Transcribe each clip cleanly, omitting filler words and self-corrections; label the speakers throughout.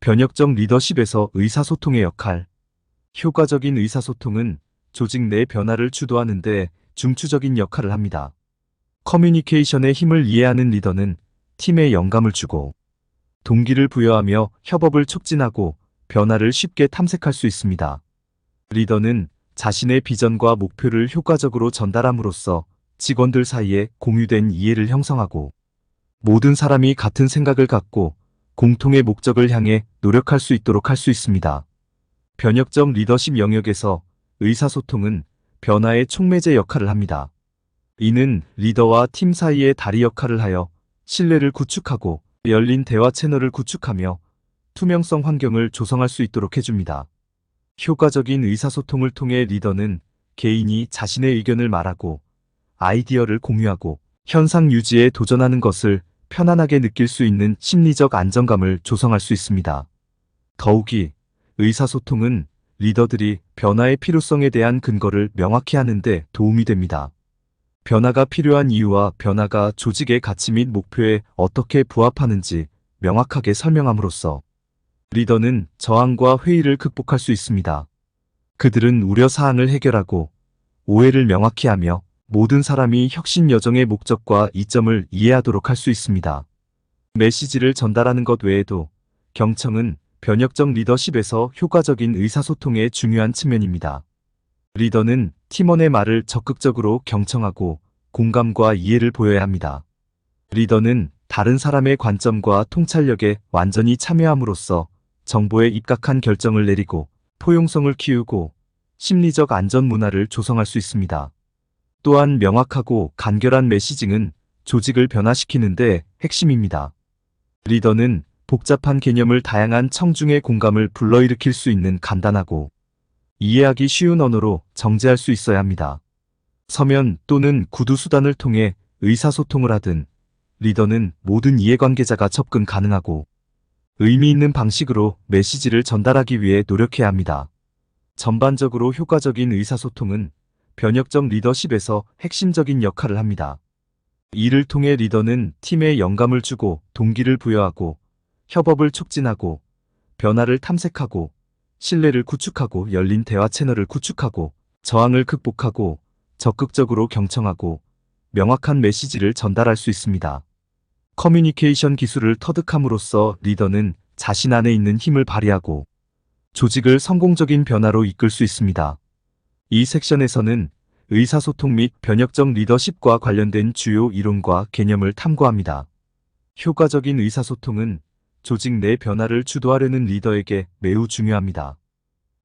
Speaker 1: 변혁적 리더십에서 의사소통의 역할. 효과적인 의사소통은 조직 내 변화를 주도하는 데 중추적인 역할을 합니다. 커뮤니케이션의 힘을 이해하는 리더는 팀에 영감을 주고 동기를 부여하며 협업을 촉진하고 변화를 쉽게 탐색할 수 있습니다. 리더는 자신의 비전과 목표를 효과적으로 전달함으로써 직원들 사이에 공유된 이해를 형성하고 모든 사람이 같은 생각을 갖고 공통의 목적을 향해 노력할 수 있도록 할 수 있습니다. 변혁적 리더십 영역에서 의사소통은 변화의 촉매제 역할을 합니다. 이는 리더와 팀 사이의 다리 역할을 하여 신뢰를 구축하고 열린 대화 채널을 구축하며 투명성 환경을 조성할 수 있도록 해줍니다. 효과적인 의사소통을 통해 리더는 개인이 자신의 의견을 말하고 아이디어를 공유하고 현상 유지에 도전하는 것을 편안하게 느낄 수 있는 심리적 안정감을 조성할 수 있습니다. 더욱이 의사소통은 리더들이 변화의 필요성에 대한 근거를 명확히 하는 데 도움이 됩니다. 변화가 필요한 이유와 변화가 조직의 가치 및 목표에 어떻게 부합하는지 명확하게 설명함으로써 리더는 저항과 회의를 극복할 수 있습니다. 그들은 우려사항을 해결하고 오해를 명확히 하며 모든 사람이 혁신 여정의 목적과 이점을 이해하도록 할 수 있습니다. 메시지를 전달하는 것 외에도 경청은 변혁적 리더십에서 효과적인 의사소통의 중요한 측면입니다. 리더는 팀원의 말을 적극적으로 경청하고 공감과 이해를 보여야 합니다. 리더는 다른 사람의 관점과 통찰력에 완전히 참여함으로써 정보에 입각한 결정을 내리고 포용성을 키우고 심리적 안전 문화를 조성할 수 있습니다. 또한 명확하고 간결한 메시징은 조직을 변화시키는 데 핵심입니다. 리더는 복잡한 개념을 다양한 청중의 공감을 불러일으킬 수 있는 간단하고 이해하기 쉬운 언어로 정제할 수 있어야 합니다. 서면 또는 구두 수단을 통해 의사소통을 하든 리더는 모든 이해관계자가 접근 가능하고 의미 있는 방식으로 메시지를 전달하기 위해 노력해야 합니다. 전반적으로 효과적인 의사소통은 변혁적 리더십에서 핵심적인 역할을 합니다. 이를 통해 리더는 팀에 영감을 주고 동기를 부여하고 협업을 촉진하고 변화를 탐색하고 신뢰를 구축하고 열린 대화 채널을 구축하고 저항을 극복하고 적극적으로 경청하고 명확한 메시지를 전달할 수 있습니다. 커뮤니케이션 기술을 터득함으로써 리더는 자신 안에 있는 힘을 발휘하고 조직을 성공적인 변화로 이끌 수 있습니다. 이 섹션에서는 의사소통 및 변혁적 리더십과 관련된 주요 이론과 개념을 탐구합니다. 효과적인 의사소통은 조직 내 변화를 주도하려는 리더에게 매우 중요합니다.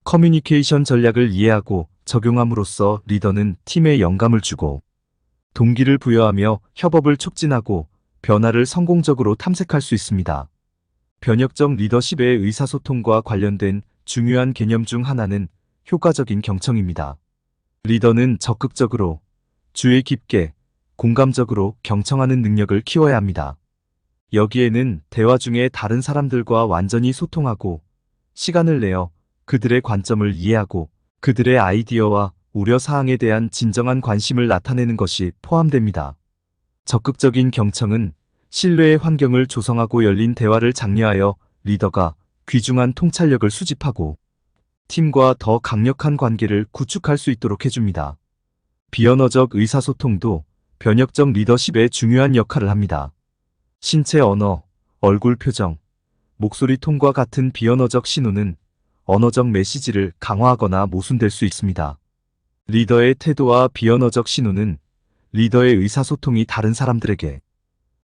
Speaker 1: 커뮤니케이션 전략을 이해하고 적용함으로써 리더는 팀에 영감을 주고 동기를 부여하며 협업을 촉진하고 변화를 성공적으로 탐색할 수 있습니다. 변혁적 리더십의 의사소통과 관련된 중요한 개념 중 하나는 효과적인 경청입니다. 리더는 적극적으로, 주의 깊게, 공감적으로 경청하는 능력을 키워야 합니다. 여기에는 대화 중에 다른 사람들과 완전히 소통하고 시간을 내어 그들의 관점을 이해하고 그들의 아이디어와 우려사항에 대한 진정한 관심을 나타내는 것이 포함됩니다. 적극적인 경청은 신뢰의 환경을 조성하고 열린 대화를 장려하여 리더가 귀중한 통찰력을 수집하고 팀과 더 강력한 관계를 구축할 수 있도록 해줍니다. 비언어적 의사소통도 변혁적 리더십에 중요한 역할을 합니다. 신체 언어, 얼굴 표정, 목소리 톤과 같은 비언어적 신호는 언어적 메시지를 강화하거나 모순될 수 있습니다. 리더의 태도와 비언어적 신호는 리더의 의사소통이 다른 사람들에게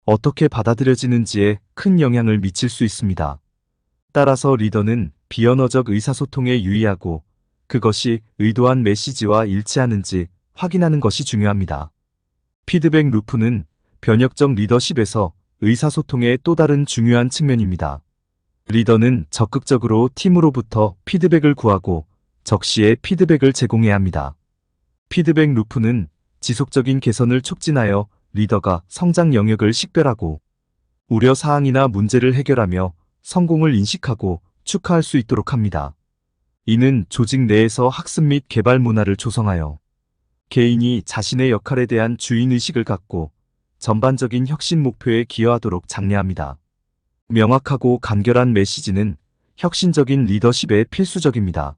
Speaker 1: 어떻게 받아들여지는지에 큰 영향을 미칠 수 있습니다. 따라서 리더는 비언어적 의사소통에 유의하고 그것이 의도한 메시지와 일치하는지 확인하는 것이 중요합니다. 피드백 루프는 변혁적 리더십에서 의사소통의 또 다른 중요한 측면입니다. 리더는 적극적으로 팀으로부터 피드백을 구하고 적시에 피드백을 제공해야 합니다. 피드백 루프는 지속적인 개선을 촉진하여 리더가 성장 영역을 식별하고 우려사항이나 문제를 해결하며 성공을 인식하고 축하할 수 있도록 합니다. 이는 조직 내에서 학습 및 개발 문화를 조성하여 개인이 자신의 역할에 대한 주인의식을 갖고 전반적인 혁신 목표에 기여하도록 장려합니다. 명확하고 간결한 메시지는 혁신적인 리더십에 필수적입니다.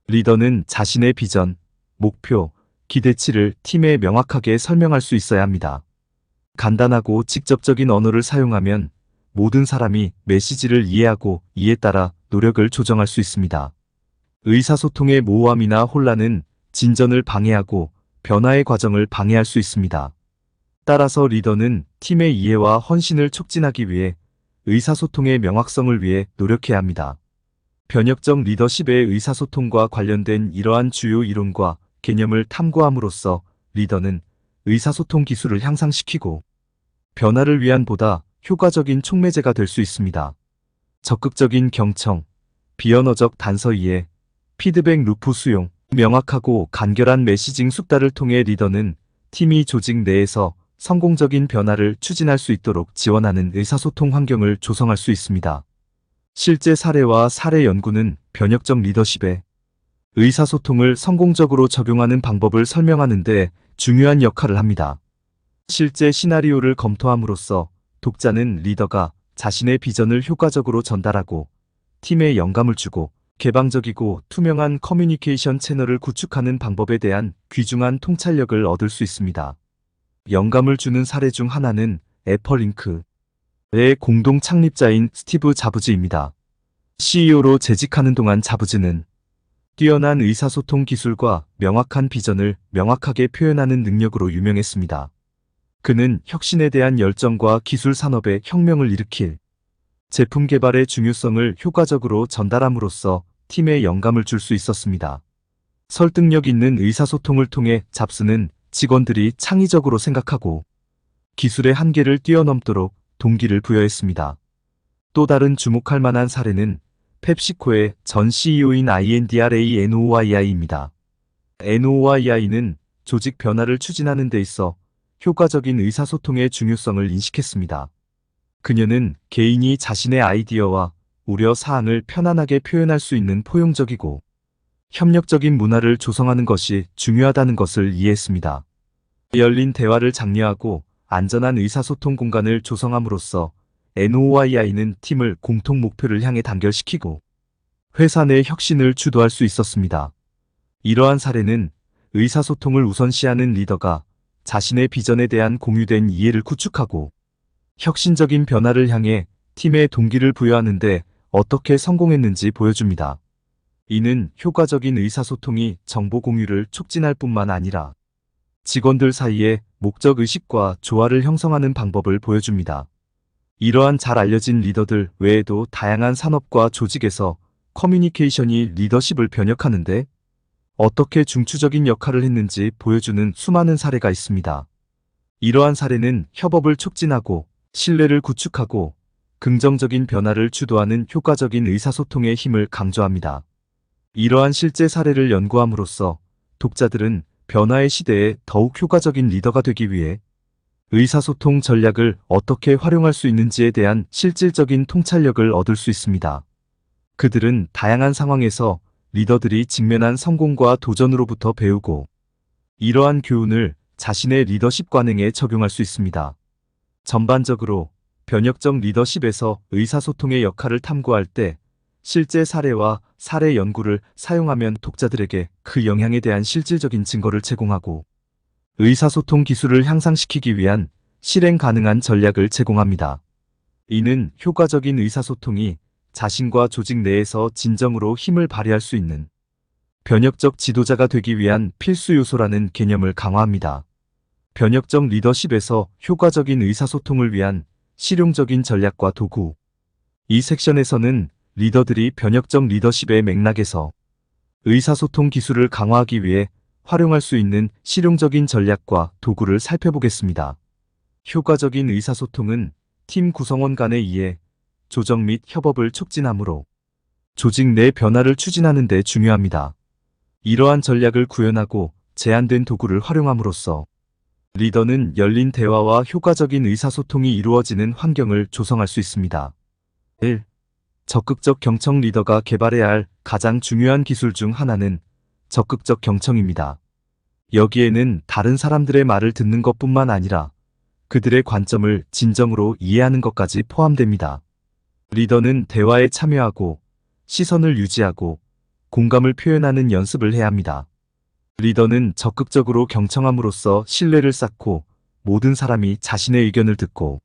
Speaker 1: 리더는 자신의 비전, 목표, 기대치를 팀에 명확하게 설명할 수 있어야 합니다. 간단하고 직접적인 언어를 사용하면 모든 사람이 메시지를 이해하고 이에 따라 노력을 조정할 수 있습니다. 의사소통의 모호함이나 혼란은 진전을 방해하고 변화의 과정을 방해할 수 있습니다. 따라서 리더는 팀의 이해와 헌신을 촉진하기 위해 의사소통의 명확성을 위해 노력해야 합니다. 변혁적 리더십의 의사소통과 관련된 이러한 주요 이론과 개념을 탐구함으로써 리더는 의사소통 기술을 향상시키고 변화를 위한 보다 효과적인 촉매제가 될 수 있습니다. 적극적인 경청, 비언어적 단서 이해, 피드백 루프 수용, 명확하고 간결한 메시징 숙달을 통해 리더는 팀이 조직 내에서 성공적인 변화를 추진할 수 있도록 지원하는 의사소통 환경을 조성할 수 있습니다. 실제 사례와 사례 연구는 변혁적 리더십에 의사소통을 성공적으로 적용하는 방법을 설명하는 데 중요한 역할을 합니다. 실제 시나리오를 검토함으로써 독자는 리더가 자신의 비전을 효과적으로 전달하고 팀에 영감을 주고 개방적이고 투명한 커뮤니케이션 채널을 구축하는 방법에 대한 귀중한 통찰력을 얻을 수 있습니다. 영감을 주는 사례 중 하나는 애플링크의 공동 창립자인 스티브 잡즈입니다. CEO로 재직하는 동안 잡즈는 뛰어난 의사소통 기술과 명확한 비전을 명확하게 표현하는 능력으로 유명했습니다. 그는 혁신에 대한 열정과 기술 산업의 혁명을 일으킬 제품 개발의 중요성을 효과적으로 전달함으로써 팀에 영감을 줄 수 있었습니다. 설득력 있는 의사소통을 통해 잡스는 직원들이 창의적으로 생각하고 기술의 한계를 뛰어넘도록 동기를 부여했습니다. 또 다른 주목할 만한 사례는 펩시코의 전 CEO인 INDRA NOYI입니다. NOYI는 조직 변화를 추진하는 데 있어 효과적인 의사소통의 중요성을 인식했습니다. 그녀는 개인이 자신의 아이디어와 우려 사항을 편안하게 표현할 수 있는 포용적이고 협력적인 문화를 조성하는 것이 중요하다는 것을 이해했습니다. 열린 대화를 장려하고 안전한 의사소통 공간을 조성함으로써 NOYI는 팀을 공통 목표를 향해 단결시키고 회사 내 혁신을 주도할 수 있었습니다. 이러한 사례는 의사소통을 우선시하는 리더가 자신의 비전에 대한 공유된 이해를 구축하고 혁신적인 변화를 향해 팀의 동기를 부여하는데 어떻게 성공했는지 보여줍니다. 이는 효과적인 의사소통이 정보 공유를 촉진할 뿐만 아니라 직원들 사이에 목적의식과 조화를 형성하는 방법을 보여줍니다. 이러한 잘 알려진 리더들 외에도 다양한 산업과 조직에서 커뮤니케이션이 리더십을 변혁하는데 어떻게 중추적인 역할을 했는지 보여주는 수많은 사례가 있습니다. 이러한 사례는 협업을 촉진하고 신뢰를 구축하고 긍정적인 변화를 주도하는 효과적인 의사소통의 힘을 강조합니다. 이러한 실제 사례를 연구함으로써 독자들은 변화의 시대에 더욱 효과적인 리더가 되기 위해 의사소통 전략을 어떻게 활용할 수 있는지에 대한 실질적인 통찰력을 얻을 수 있습니다. 그들은 다양한 상황에서 리더들이 직면한 성공과 도전으로부터 배우고 이러한 교훈을 자신의 리더십 관행에 적용할 수 있습니다. 전반적으로 변혁적 리더십에서 의사소통의 역할을 탐구할 때 실제 사례와 사례 연구를 사용하면 독자들에게 그 영향에 대한 실질적인 증거를 제공하고 의사소통 기술을 향상시키기 위한 실행 가능한 전략을 제공합니다. 이는 효과적인 의사소통이 자신과 조직 내에서 진정으로 힘을 발휘할 수 있는 변혁적 지도자가 되기 위한 필수 요소라는 개념을 강화합니다. 변혁적 리더십에서 효과적인 의사소통을 위한 실용적인 전략과 도구. 이 섹션에서는 리더들이 변혁적 리더십의 맥락에서 의사소통 기술을 강화하기 위해 활용할 수 있는 실용적인 전략과 도구를 살펴보겠습니다. 효과적인 의사소통은 팀 구성원 간의 이해, 조정 및 협업을 촉진하므로 조직 내 변화를 추진하는 데 중요합니다. 이러한 전략을 구현하고 제한된 도구를 활용함으로써 리더는 열린 대화와 효과적인 의사소통이 이루어지는 환경을 조성할 수 있습니다. 1. 적극적 경청. 리더가 개발해야 할 가장 중요한 기술 중 하나는 적극적 경청입니다. 여기에는 다른 사람들의 말을 듣는 것뿐만 아니라 그들의 관점을 진정으로 이해하는 것까지 포함됩니다. 리더는 대화에 참여하고 시선을 유지하고 공감을 표현하는 연습을 해야 합니다. 리더는 적극적으로 경청함으로써 신뢰를 쌓고 모든 사람이 자신의 의견을 듣고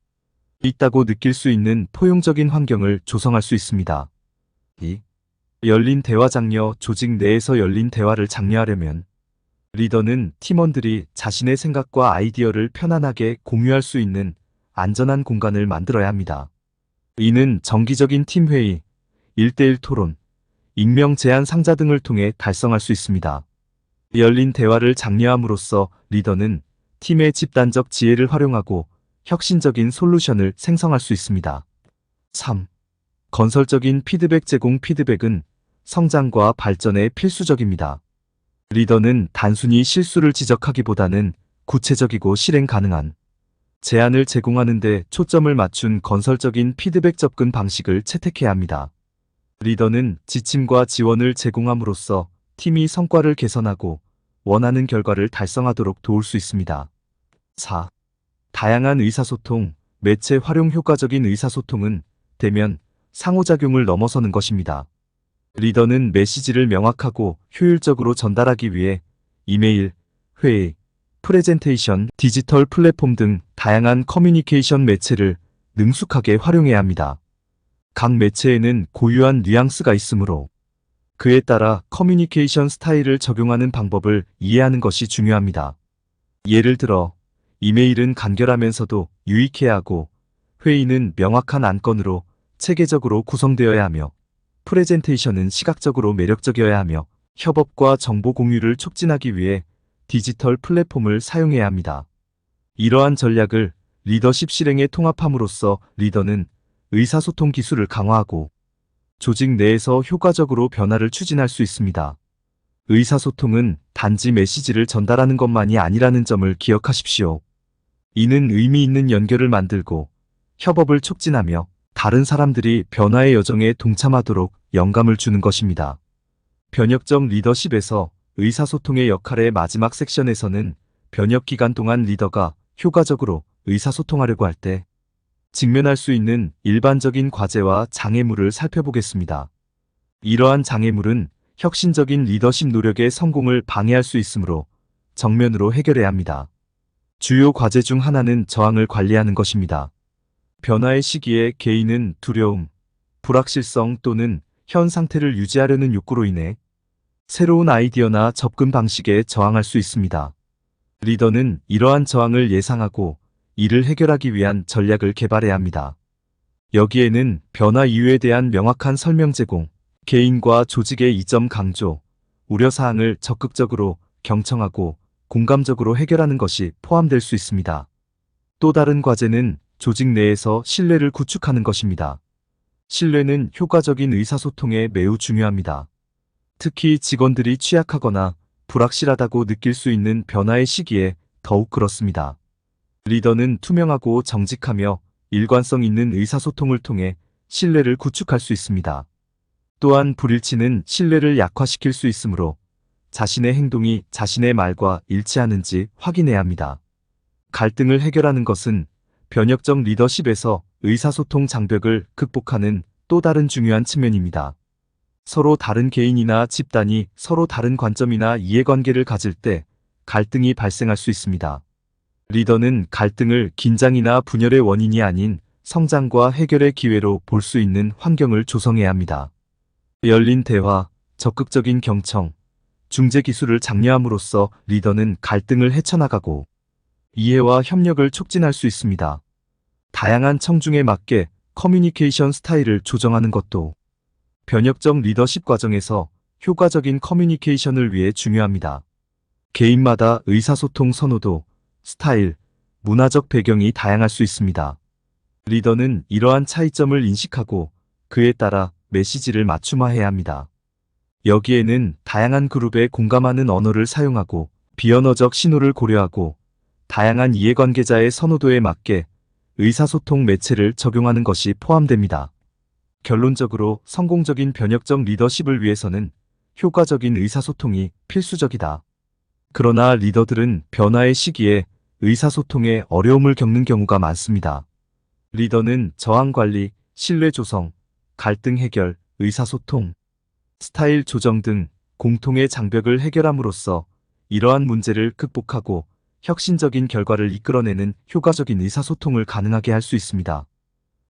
Speaker 1: 있다고 느낄 수 있는 포용적인 환경을 조성할 수 있습니다. 2. 열린 대화 장려. 조직 내에서 열린 대화를 장려하려면 리더는 팀원들이 자신의 생각과 아이디어를 편안하게 공유할 수 있는 안전한 공간을 만들어야 합니다. 이는 정기적인 팀회의, 1대1 토론, 익명 제안 상자 등을 통해 달성할 수 있습니다. 열린 대화를 장려함으로써 리더는 팀의 집단적 지혜를 활용하고 혁신적인 솔루션을 생성할 수 있습니다. 3. 건설적인 피드백 제공. 피드백은 성장과 발전에 필수적입니다. 리더는 단순히 실수를 지적하기보다는 구체적이고 실행 가능한 제안을 제공하는 데 초점을 맞춘 건설적인 피드백 접근 방식을 채택해야 합니다. 리더는 지침과 지원을 제공함으로써 팀이 성과를 개선하고 원하는 결과를 달성하도록 도울 수 있습니다. 4. 다양한 의사소통. 매체 활용. 효과적인 의사소통은 대면, 상호작용을 넘어서는 것입니다. 리더는 메시지를 명확하고 효율적으로 전달하기 위해 이메일, 회의, 프레젠테이션, 디지털 플랫폼 등 다양한 커뮤니케이션 매체를 능숙하게 활용해야 합니다. 각 매체에는 고유한 뉘앙스가 있으므로 그에 따라 커뮤니케이션 스타일을 적용하는 방법을 이해하는 것이 중요합니다. 예를 들어, 이메일은 간결하면서도 유익해야 하고, 회의는 명확한 안건으로 체계적으로 구성되어야 하며, 프레젠테이션은 시각적으로 매력적이어야 하며, 협업과 정보 공유를 촉진하기 위해 디지털 플랫폼을 사용해야 합니다. 이러한 전략을 리더십 실행에 통합함으로써 리더는 의사소통 기술을 강화하고 조직 내에서 효과적으로 변화를 추진할 수 있습니다. 의사소통은 단지 메시지를 전달하는 것만이 아니라는 점을 기억하십시오. 이는 의미 있는 연결을 만들고 협업을 촉진하며 다른 사람들이 변화의 여정에 동참하도록 영감을 주는 것입니다. 변혁적 리더십에서 의사소통의 역할의 마지막 섹션에서는 변혁 기간 동안 리더가 효과적으로 의사소통하려고 할 때 직면할 수 있는 일반적인 과제와 장애물을 살펴보겠습니다. 이러한 장애물은 혁신적인 리더십 노력의 성공을 방해할 수 있으므로 정면으로 해결해야 합니다. 주요 과제 중 하나는 저항을 관리하는 것입니다. 변화의 시기에 개인은 두려움, 불확실성 또는 현 상태를 유지하려는 욕구로 인해 새로운 아이디어나 접근 방식에 저항할 수 있습니다. 리더는 이러한 저항을 예상하고 이를 해결하기 위한 전략을 개발해야 합니다. 여기에는 변화 이유에 대한 명확한 설명 제공, 개인과 조직의 이점 강조, 우려사항을 적극적으로 경청하고 공감적으로 해결하는 것이 포함될 수 있습니다. 또 다른 과제는 조직 내에서 신뢰를 구축하는 것입니다. 신뢰는 효과적인 의사소통에 매우 중요합니다. 특히 직원들이 취약하거나 불확실하다고 느낄 수 있는 변화의 시기에 더욱 그렇습니다. 리더는 투명하고 정직하며 일관성 있는 의사소통을 통해 신뢰를 구축할 수 있습니다. 또한 불일치는 신뢰를 약화시킬 수 있으므로 자신의 행동이 자신의 말과 일치하는지 확인해야 합니다. 갈등을 해결하는 것은 변혁적 리더십에서 의사소통 장벽을 극복하는 또 다른 중요한 측면입니다. 서로 다른 개인이나 집단이 서로 다른 관점이나 이해관계를 가질 때 갈등이 발생할 수 있습니다. 리더는 갈등을 긴장이나 분열의 원인이 아닌 성장과 해결의 기회로 볼 수 있는 환경을 조성해야 합니다. 열린 대화, 적극적인 경청, 중재 기술을 장려함으로써 리더는 갈등을 헤쳐나가고 이해와 협력을 촉진할 수 있습니다. 다양한 청중에 맞게 커뮤니케이션 스타일을 조정하는 것도 변혁적 리더십 과정에서 효과적인 커뮤니케이션을 위해 중요합니다. 개인마다 의사소통 선호도, 스타일, 문화적 배경이 다양할 수 있습니다. 리더는 이러한 차이점을 인식하고 그에 따라 메시지를 맞춤화해야 합니다. 여기에는 다양한 그룹에 공감하는 언어를 사용하고 비언어적 신호를 고려하고 다양한 이해관계자의 선호도에 맞게 의사소통 매체를 적용하는 것이 포함됩니다. 결론적으로 성공적인 변혁적 리더십을 위해서는 효과적인 의사소통이 필수적이다. 그러나 리더들은 변화의 시기에 의사소통에 어려움을 겪는 경우가 많습니다. 리더는 저항 관리, 신뢰 조성, 갈등 해결, 의사소통, 스타일 조정 등 공통의 장벽을 해결함으로써 이러한 문제를 극복하고 혁신적인 결과를 이끌어내는 효과적인 의사소통을 가능하게 할 수 있습니다.